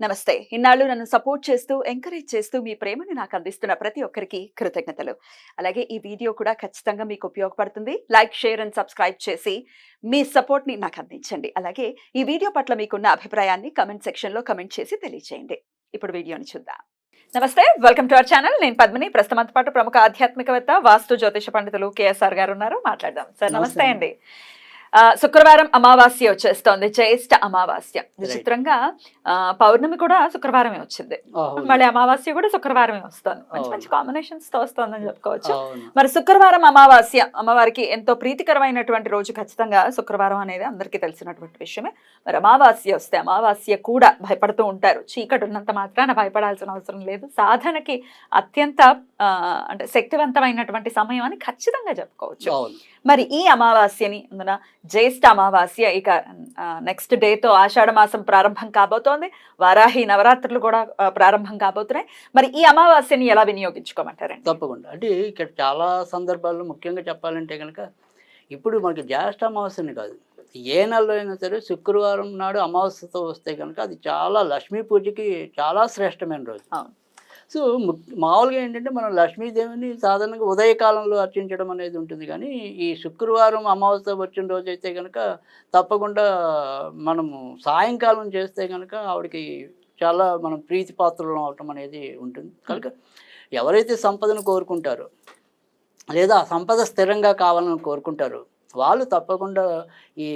నమస్తే. ఇన్నాళ్ళు నన్ను సపోర్ట్ చేస్తూ, ఎంకరేజ్ చేస్తూ మీ ప్రేమని నాకు అందిస్తున్న ప్రతి ఒక్కరికి కృతజ్ఞతలు. అలాగే ఈ వీడియో కూడా ఖచ్చితంగా మీకు ఉపయోగపడుతుంది. లైక్, షేర్ అండ్ సబ్స్క్రైబ్ చేసి మీ సపోర్ట్‌ని నాకు అందించండి. అలాగే ఈ వీడియో పట్ల మీకున్న అభిప్రాయాన్ని కామెంట్ సెక్షన్‌లో కామెంట్ చేసి తెలియజేయండి. ఇప్పుడు వీడియోని చూద్దాం. నమస్తే. Welcome to our channel. నేను పద్మిని. ప్రస్తుతం మనతో పాటు ప్రముఖ ఆధ్యాత్మికవేత్త, వాస్తు జ్యోతిష పండితులు కేఎస్ఆర్ గారు ఉన్నారు. మాట్లాడదాం. సార్ నమస్తే అండి. శుక్రవారం అమావాస్య వచ్చేస్తోంది, జ్యేష్ఠ అమావాస్య. విచిత్రంగా పౌర్ణమి కూడా శుక్రవారమే వచ్చింది, మళ్ళీ అమావాస్య కూడా శుక్రవారమే వస్తుంది. మంచి మంచి కాంబినేషన్స్ తో వస్తుందని చెప్పుకోవచ్చు. మరి శుక్రవారం అమావాస్య అమ్మవారికి ఎంతో ప్రీతికరమైనటువంటి రోజు. ఖచ్చితంగా శుక్రవారం అనేది అందరికీ తెలిసినటువంటి విషయమే. మరి అమావాస్య వస్తే అమావాస్య కూడా భయపడుతూ ఉంటారు. చీకటి ఉన్నంత మాత్రాన భయపడాల్సిన అవసరం లేదు. సాధనకి అత్యంత అంటే శక్తివంతమైనటువంటి సమయం అని ఖచ్చితంగా చెప్పుకోవచ్చు. మరి ఈ అమావాస్యని అందున జ్యేష్ఠ అమావాస్య, ఇక నెక్స్ట్ డేతో ఆషాఢ మాసం ప్రారంభం కాబోతోంది. వారాహి నవరాత్రులు కూడా ప్రారంభం కాబోతున్నాయి. మరి ఈ అమావాస్యని ఎలా వినియోగించుకోమంటారండి? తప్పకుండా. అంటే ఇక్కడ చాలా సందర్భాల్లో ముఖ్యంగా చెప్పాలంటే కనుక ఇప్పుడు మనకి జ్యేష్ఠ అమావాస్యని కాదు, ఏ నెలలో అయినా సరే శుక్రవారం నాడు అమావాస్యతో వస్తే కనుక అది చాలా లక్ష్మీ పూజకి చాలా శ్రేష్టమైన రోజు. సో మామూలుగా ఏంటంటే మనం లక్ష్మీదేవిని సాధారణంగా ఉదయకాలంలో అర్చించడం అనేది ఉంటుంది. కానీ ఈ శుక్రవారం అమావాస్య వచ్చిన రోజు అయితే కనుక తప్పకుండా మనము సాయంకాలం చేస్తే కనుక ఆవిడకి చాలా మనం ప్రీతిపాత్రలు అవటం అనేది ఉంటుంది. కనుక ఎవరైతే సంపదను కోరుకుంటారో లేదా ఆ సంపద స్థిరంగా కావాలని కోరుకుంటారో వాళ్ళు తప్పకుండా ఈ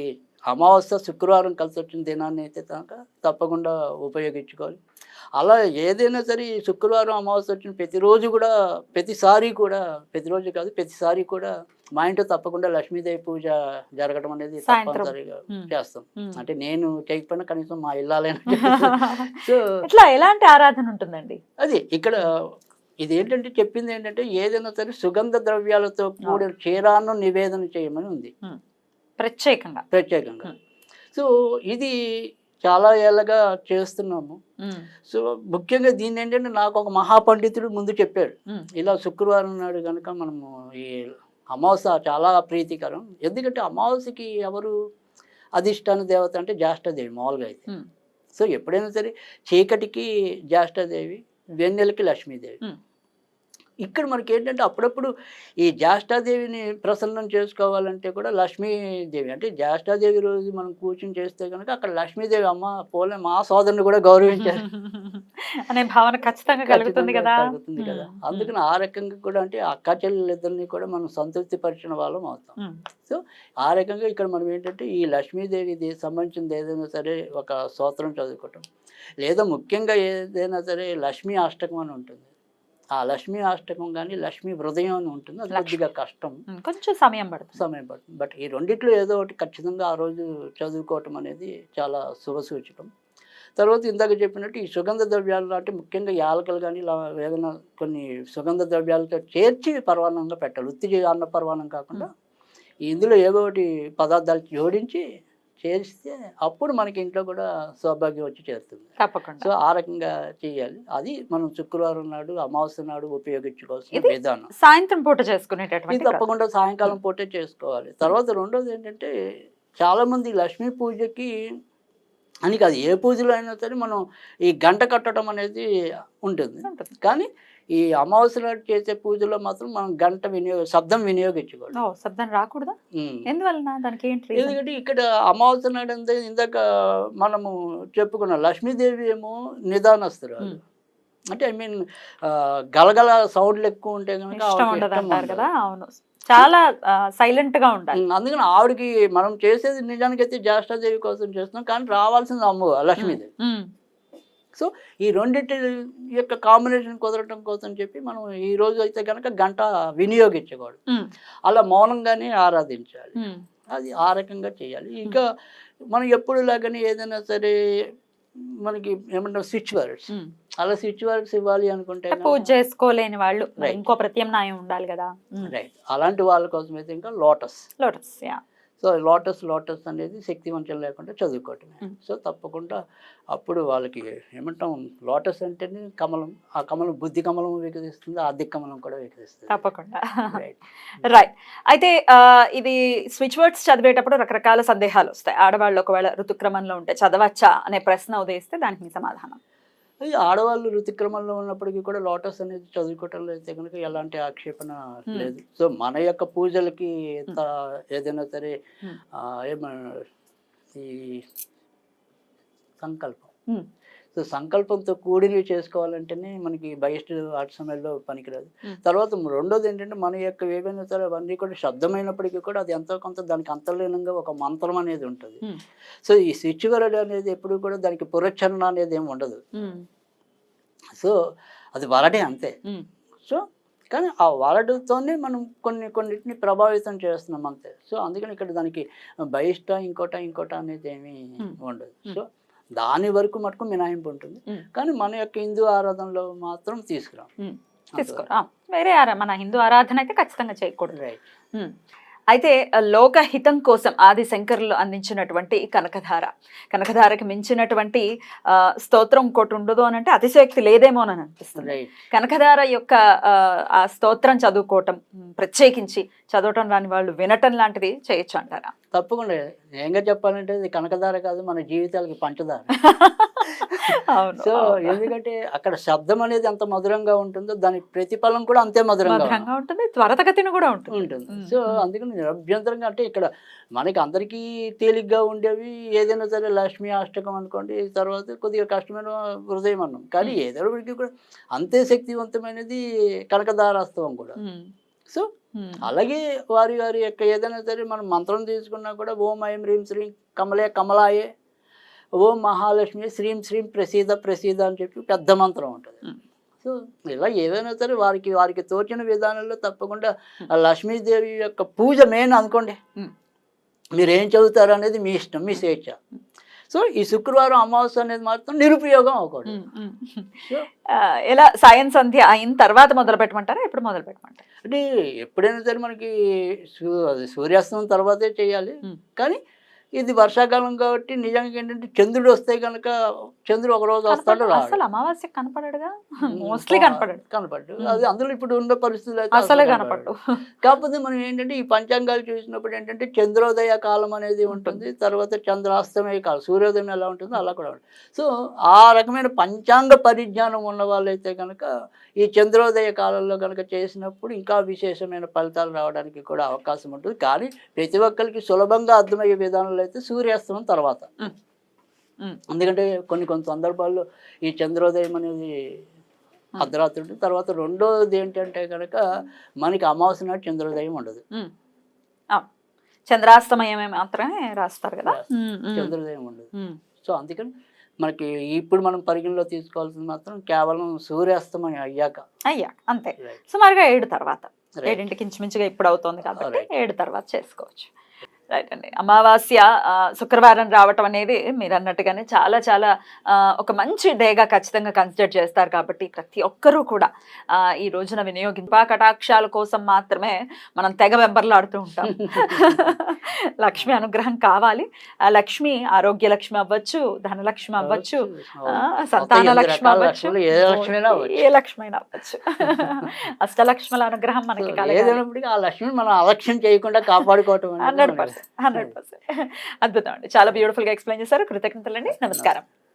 అమావాస్య శుక్రవారం కలిసి వచ్చిన దినాన్ని అయితే కనుక తప్పకుండా ఉపయోగించుకోవాలి. అలా ఏదైనా సరే ఈ శుక్రవారం అమావాస్య వచ్చిన ప్రతిరోజు కూడా ప్రతిరోజు కాదు ప్రతిసారి కూడా మా ఇంట్లో తప్పకుండా లక్ష్మీదేవి పూజ జరగడం అనేది తప్పనిసరిగా చేస్తాం. అంటే నేను చేయకపోయినా కనీసం మా ఇల్లాలైనా. సో ఇట్లా ఎలాంటి ఆరాధన ఉంటుందండి? అది ఇక్కడ ఇది ఏంటంటే చెప్పింది ఏంటంటే ఏదైనా సరే సుగంధ ద్రవ్యాలతో కూడిన క్షీరాన్ని నివేదన చేయమని ఉంది ప్రత్యేకంగా. సో ఇది చాలా ఏళ్ళగా చేస్తున్నాము. సో ముఖ్యంగా దీన్ని ఏంటంటే నాకు ఒక మహాపండితుడు ముందు చెప్పాడు, ఇలా శుక్రవారం నాడు కనుక మనము ఈ అమావాస్య చాలా ప్రీతికరం. ఎందుకంటే అమావాస్యకి ఎవరు అధిష్టాన దేవత అంటే జ్యేష్ఠదేవి మామూలుగా అయితే. సో ఎప్పుడైనా సరే చీకటికి జ్యేష్ఠదేవి, వెన్నెలకి లక్ష్మీదేవి. ఇక్కడ మనకి ఏంటంటే అప్పుడప్పుడు ఈ జ్యేష్ఠాదేవిని ప్రసన్నం చేసుకోవాలంటే కూడా లక్ష్మీదేవి, అంటే జ్యేష్ఠాదేవి రోజు మనం కూర్చుని చేస్తే కనుక అక్కడ లక్ష్మీదేవి అమ్మ పోలే మా సోదరుని కూడా గౌరవించారు అనే భావన ఖచ్చితంగా కలుగుతుంది కదా. అందుకని ఆ రకంగా కూడా అంటే అక్క చెల్లెలిద్దరిని కూడా మనం సంతృప్తి పరిచిన వాళ్ళం అవుతాం. సో ఆ రకంగా ఇక్కడ మనం ఏంటంటే ఈ లక్ష్మీదేవిది సంబంధించింది ఏదైనా సరే ఒక స్తోత్రం చదువుకోవటం, లేదా ముఖ్యంగా ఏదైనా సరే లక్ష్మీ అష్టకం అని ఉంటుంది. ఆ లక్ష్మీ అష్టకం కానీ లక్ష్మీ హృదయం అని ఉంటుంది. అది కొద్దిగా కష్టం, కొంచెం సమయం పడుతుంది. బట్ ఈ రెండిట్లో ఏదో ఒకటి ఖచ్చితంగా ఆ రోజు చదువుకోవటం అనేది చాలా శుభసూచకం. తర్వాత ఇందాక చెప్పినట్టు ఈ సుగంధ ద్రవ్యాలు అంటే ముఖ్యంగా యాలకలు కానీ ఇలా ఏదైనా కొన్ని సుగంధ ద్రవ్యాలతో చేర్చి పర్వాణంగా పెట్టాలి. ఉత్తి అన్న పర్వాణం కాకుండా ఇందులో ఏదో ఒకటి పదార్థాలు జోడించి చేస్తే అప్పుడు మనకి ఇంట్లో కూడా సౌభాగ్యం వచ్చి చేరుతుంది. తప్పకుండా. సో ఆ రకంగా చేయాలి. అది మనం శుక్రవారం నాడు అమావాస్య నాడు ఉపయోగించుకోవాల్సిన విధానం. సాయంత్రం పూట చేసుకునేటటువంటి తప్పకుండా సాయంకాలం పూటే చేసుకోవాలి. తర్వాత రెండోది ఏంటంటే చాలా మంది లక్ష్మీ పూజకి అని కాదు, ఏ పూజలో అయినా సరే మనం ఈ గంట కట్టడం అనేది ఉంటుంది. కానీ ఈ అమావాస్య నాడు చేసే పూజలో మాత్రం మనం గంట శబ్దం వినియోగించుకోవాలి. శబ్దం రాకూడదా? ఎందువలన? దానికి ఏంటి? ఎందుకంటే ఇక్కడ అమావాస్య నాడు అంటే ఇందాక మనము చెప్పుకున్నాం, లక్ష్మీదేవి ఏమో నిదానస్తురాలు. అంటే ఐ మీన్ గలగల సౌండ్లు ఎక్కువ ఉంటే కనుక అవును, చాలా సైలెంట్ గా ఉండాలి. అందుకని ఆవిడకి మనం చేసేది నిజానికైతే జ్యేష్ఠాదేవి కోసం చేస్తున్నాం, కానీ రావాల్సింది లక్ష్మీదేవి. సో ఈ రెండింటి యొక్క కాంబినేషన్ కుదరటం కోసం చెప్పి మనం ఈ రోజు అయితే కనుక గంట వినియోగించకూడదు, అలా మౌనంగానే ఆరాధించాలి. అది ఆ రకంగా చేయాలి. ఇంకా మనం ఎప్పుడు లాగానే ఏదైనా సరే మనకి ఏమంటారు స్విచ్ వర్డ్స్, అలా స్విచ్ వర్డ్స్ ఇవ్వాలి అనుకుంటే పూజ చేసుకోలేని వాళ్ళు ఇంకో ప్రత్యామ్నాయం ఉండాలి కదా. రైట్, అలాంటి వాళ్ళ కోసం అయితే ఇంకా లోటస్. సో లోటస్ అనేది శక్తివంచం లేకుండా చదువుకోవటమే. సో తప్పకుండా అప్పుడు వాళ్ళకి ఏమంటాం, లోటస్ అంటేనే కమలం, ఆ కమలం బుద్ధి కమలం వికసిస్తుంది, ఆర్థిక కమలం కూడా వికసిస్తుంది. తప్పకుండా. రైట్. అయితే ఇది స్విచ్ వర్డ్స్ చదివేటప్పుడు రకరకాల సందేహాలు వస్తాయి. ఆడవాళ్ళు ఒకవేళ ఋతుక్రమంలో ఉంటే చదవచ్చా అనే ప్రశ్న ఉదయిస్తే దానికి మీ సమాధానం? ఈ ఆడవాళ్ళు ఋతుక్రమంలో ఉన్నప్పటికీ కూడా లోటస్ అనేది చదువుకోవటంలో అయితే కనుక ఎలాంటి ఆక్షేపణ లేదు. సో మన యొక్క పూజలకి ఏదైనా సరే ఏమన్నా ఈ సంకల్పం, సో సంకల్పంతో కూడినవి చేసుకోవాలంటేనే మనకి బయట ఆట సమయంలో పనికిరాదు. తర్వాత రెండోది ఏంటంటే మన యొక్క ఏవైనా సరే అవన్నీ కూడా శబ్దమైనప్పటికీ కూడా అది ఎంతో కొంత దానికి అంతర్లీనంగా ఒక మంత్రం అనేది ఉంటుంది. సో ఈ స్విచ్ వర్డ్ అనేది ఎప్పుడు కూడా దానికి పురచ్చరణ అనేది ఏమి ఉండదు. సో అది వరడే అంతే. సో కానీ ఆ వరడుతోనే మనం కొన్నిటిని ప్రభావితం చేస్తున్నాం అంతే. సో అందుకని ఇక్కడ దానికి బహిష్ట ఇంకోట అనేది ఏమీ ఉండదు. సో దాని వరకు మటుకు మినహాయింపు ఉంటుంది. కానీ మన యొక్క హిందూ ఆరాధనలో మాత్రం తీసుకురా. వేరే మన హిందూ ఆరాధన అయితే ఖచ్చితంగా చేయకూడదు. రైట్. అయితే లోకహితం కోసం ఆది శంకరులు అందించినటువంటి కనకధారకి మించినటువంటి స్తోత్రం ఇంకోటి ఉండదు అని అంటే అతిశయోక్తి లేదేమో అని అనిపిస్తుంది. కనకధార యొక్క ఆ స్తోత్రం చదువుకోవటం, ప్రత్యేకించి చదవటం రాని వాళ్ళు వినటం లాంటిది చేయొచ్చు అంటారా? తప్పకుండా. ఏంగా చెప్పాలంటే ఇది కనకధార కాదు, మన జీవితాలకి పంచదార. సో ఎందుకంటే అక్కడ శబ్దం అనేది ఎంత మధురంగా ఉంటుందో దాని ప్రతిఫలం కూడా అంతే మధురంగా ఉంటుంది, త్వరతగతిన కూడా ఉంటుంది. సో అందుకని నిరభ్యంతరంగా అంటే ఇక్కడ మనకి అందరికీ తేలిగ్గా ఉండేవి ఏదైనా సరే లక్ష్మీ అష్టకం అనుకోండి, తర్వాత కొద్దిగా కష్టమైన హృదయం అన్నాం. కానీ ఏదైనా కూడా అంతే శక్తివంతమైనది కనకధారాస్తవం కూడా. సో అలాగే వారి యొక్క ఏదైనా సరే మనం మంత్రం తీసుకున్నా కూడా ఓం ఐం హ్రీం శ్రీం కమలే కమలాయే, ఓం మహాలక్ష్మి శ్రీం శ్రీం ప్రసీద అని చెప్పి పెద్ద మంత్రం ఉంటుంది. సో ఇలా ఏదైనా సరే వారికి తోచిన విధానంలో తప్పకుండా లక్ష్మీదేవి యొక్క పూజ మెయిన్ అనుకోండి. మీరు ఏం చదువుతారు అనేది మీ ఇష్టం, మీ స్వేచ్ఛ. సో ఈ శుక్రవారం అమావాస్య అనేది మాత్రం నిరుపయోగం అవ్వకూడదు. ఎలా సాయం సంధ్య అయిన తర్వాత మొదలు పెట్టమంటారా, ఎప్పుడు మొదలు పెట్టమంటారు? అంటే ఎప్పుడైనా సరే మనకి సూర్యాస్తమం తర్వాతే చేయాలి. కానీ ఇది వర్షాకాలం కాబట్టి నిజంగా ఏంటంటే చంద్రుడు వస్తే కనుక చంద్రుడు ఒక రోజు వస్తాడు, అసలు అమావాస్య కనపడడుగా, మోస్ట్లీ కనపడు. అది అందులో ఇప్పుడు ఉన్న పరిస్థితులు అయితే అసలు కనపడు. కాకపోతే మనం ఏంటంటే ఈ పంచాంగాలు చూసినప్పుడు ఏంటంటే చంద్రోదయ కాలం అనేది ఉంటుంది, తర్వాత చంద్రాస్తమయ కాలం, సూర్యోదయం ఎలా ఉంటుందో అలా కూడా ఉంటుంది. సో ఆ రకమైన పంచాంగ పరిజ్ఞానం ఉన్న వాళ్ళైతే కనుక ఈ చంద్రోదయ కాలంలో కనుక చేసినప్పుడు ఇంకా విశేషమైన ఫలితాలు రావడానికి కూడా అవకాశం ఉంటుంది. కానీ ప్రతి ఒక్కరికి సులభంగా అర్థమయ్యే విధానంలో అయితే సూర్యాస్తమం తర్వాత. ఎందుకంటే కొన్ని సందర్భాల్లో ఈ చంద్రోదయం అనేది అర్ధరాత్రి ఉంటుంది. తర్వాత రెండోది ఏంటంటే కనుక మనకి అమావాస్య నాడు చంద్రోదయం ఉండదు, చంద్రాస్తమయమే మాత్రమే రాస్తారు కదా, చంద్రోదయం ఉండదు. సో అందుకని మనకి ఇప్పుడు మనం పరిగణలో తీసుకోవాల్సింది మాత్రం కేవలం సూర్యాస్తమయం అయ్యాక అంతే. సుమారుగా 7 తర్వాత, 7ంటికి ఇంచుమించుగా ఇప్పుడు అవుతుంది కాబట్టి 7 తర్వాత చేసుకోవచ్చు. రైట్ అండి. అమావాస్య శుక్రవారం రావటం అనేది మీరు అన్నట్టుగానే చాలా చాలా ఒక మంచి డేగా ఖచ్చితంగా కన్సిడర్ చేస్తారు. కాబట్టి ప్రతి ఒక్కరూ కూడా ఈ రోజున కటాక్షాల కోసం మాత్రమే మనం తెగ వెంబర్లాడుతూ ఉంటాం. లక్ష్మి అనుగ్రహం కావాలి. లక్ష్మి ఆరోగ్య లక్ష్మి అవ్వచ్చు, ధనలక్ష్మి అవ్వచ్చు, సంతాన లక్ష్మి అవ్వచ్చు, ఏ లక్ష్మి అయినా అవ్వచ్చు. అష్టలక్ష్ముల అనుగ్రహం మనకి కలిగినప్పటికీ ఆ లక్ష్మిని మనం అలక్ష్యం చేయకుండా కాపాడుకోవటం 100%. అద్భుతం అండి. చాలా బ్యూటిఫుల్ గా ఎక్స్ప్లెయిన్ చేశారు. కృతజ్ఞతలండి. నమస్కారం.